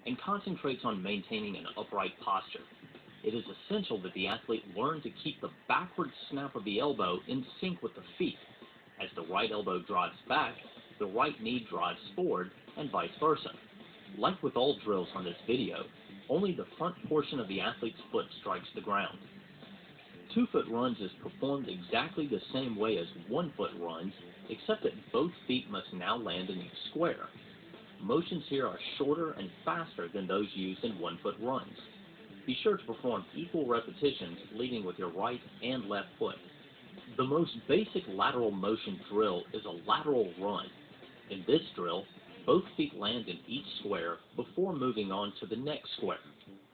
and concentrates on maintaining an upright posture. It is essential that the athlete learn to keep the backward snap of the elbow in sync with the feet. As the right elbow drives back, the right knee drives forward, and vice versa. Like with all drills on this video, only the front portion of the athlete's foot strikes the ground. 2-foot runs is performed exactly the same way as 1-foot runs, except that both feet must now land in each square. Motions here are shorter and faster than those used in 1-foot runs. Be sure to perform equal repetitions leading with your right and left foot. The most basic lateral motion drill is a lateral run. In this drill, both feet land in each square before moving on to the next square.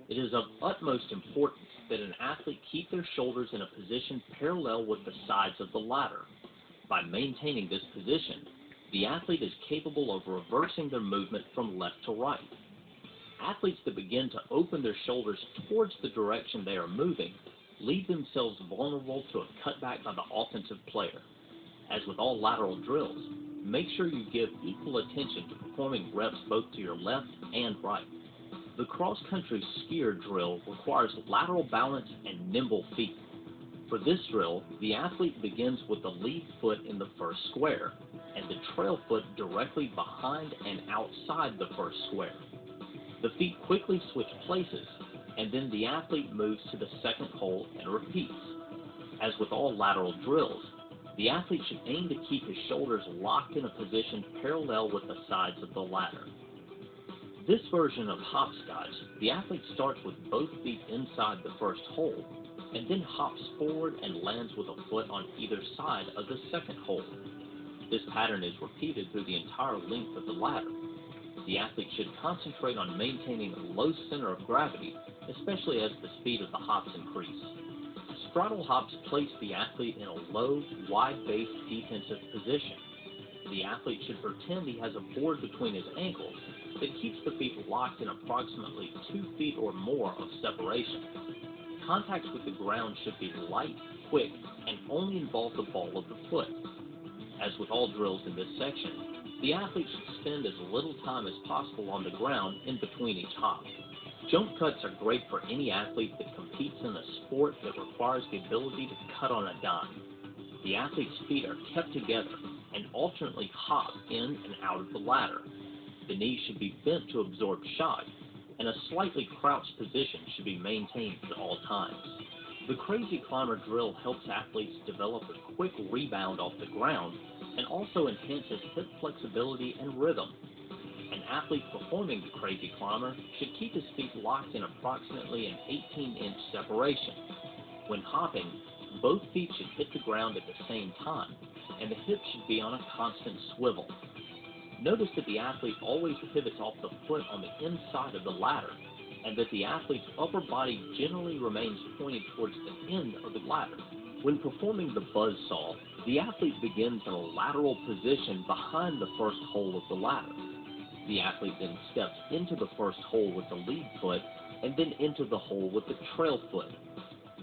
It is of utmost importance that an athlete keep their shoulders in a position parallel with the sides of the ladder. By maintaining this position, the athlete is capable of reversing their movement from left to right. Athletes that begin to open their shoulders towards the direction they are moving leave themselves vulnerable to a cutback by the offensive player. As with all lateral drills, make sure you give equal attention to performing reps both to your left and right. The cross-country skier drill requires lateral balance and nimble feet. For this drill, the athlete begins with the lead foot in the first square, and the trail foot directly behind and outside the first square. The feet quickly switch places, and then the athlete moves to the second hole and repeats. As with all lateral drills, the athlete should aim to keep his shoulders locked in a position parallel with the sides of the ladder. This version of hopscotch, the athlete starts with both feet inside the first hole, and then hops forward and lands with a foot on either side of the second hole. This pattern is repeated through the entire length of the ladder. The athlete should concentrate on maintaining a low center of gravity, especially as the speed of the hops increase. Straddle hops place the athlete in a low, wide-based defensive position. The athlete should pretend he has a board between his ankles that keeps the feet locked in approximately 2 feet or more of separation. Contact with the ground should be light, quick, and only involve the ball of the foot. As with all drills in this section, the athlete should spend as little time as possible on the ground in between each hop. Jump cuts are great for any athlete that competes in a sport that requires the ability to cut on a dime. The athlete's feet are kept together and alternately hop in and out of the ladder. The knees should be bent to absorb shock, and a slightly crouched position should be maintained at all times. The crazy climber drill helps athletes develop a quick rebound off the ground and also enhances hip flexibility and rhythm. An athlete performing the crazy climber should keep his feet locked in approximately an 18-inch separation. When hopping, both feet should hit the ground at the same time, and the hips should be on a constant swivel. Notice that the athlete always pivots off the foot on the inside of the ladder, and that the athlete's upper body generally remains pointed towards the end of the ladder. When performing the buzzsaw, the athlete begins in a lateral position behind the first hole of the ladder. The athlete then steps into the first hole with the lead foot and then into the hole with the trail foot.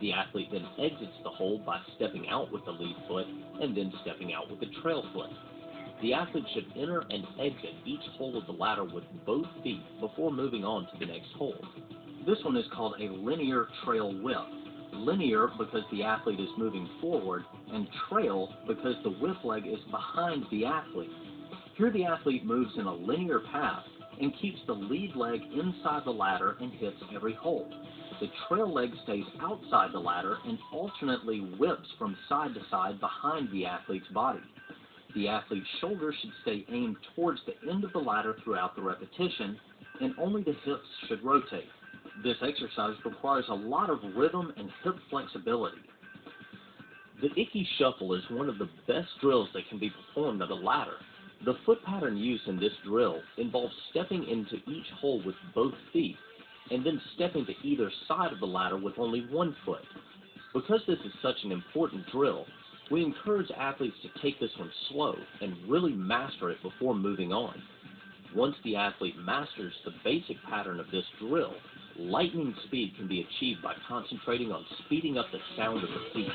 The athlete then exits the hole by stepping out with the lead foot and then stepping out with the trail foot. The athlete should enter and exit each hole of the ladder with both feet before moving on to the next hole. This one is called a linear trail whip. Linear because the athlete is moving forward, and trail because the whip leg is behind the athlete. Here the athlete moves in a linear path and keeps the lead leg inside the ladder and hits every hole. The trail leg stays outside the ladder and alternately whips from side to side behind the athlete's body. The athlete's shoulders should stay aimed towards the end of the ladder throughout the repetition, and only the hips should rotate. This exercise requires a lot of rhythm and hip flexibility. The Icky Shuffle is one of the best drills that can be performed on a ladder. The foot pattern used in this drill involves stepping into each hole with both feet, and then stepping to either side of the ladder with only one foot. Because this is such an important drill, we encourage athletes to take this one slow and really master it before moving on. Once the athlete masters the basic pattern of this drill, lightning speed can be achieved by concentrating on speeding up the sound of the feet.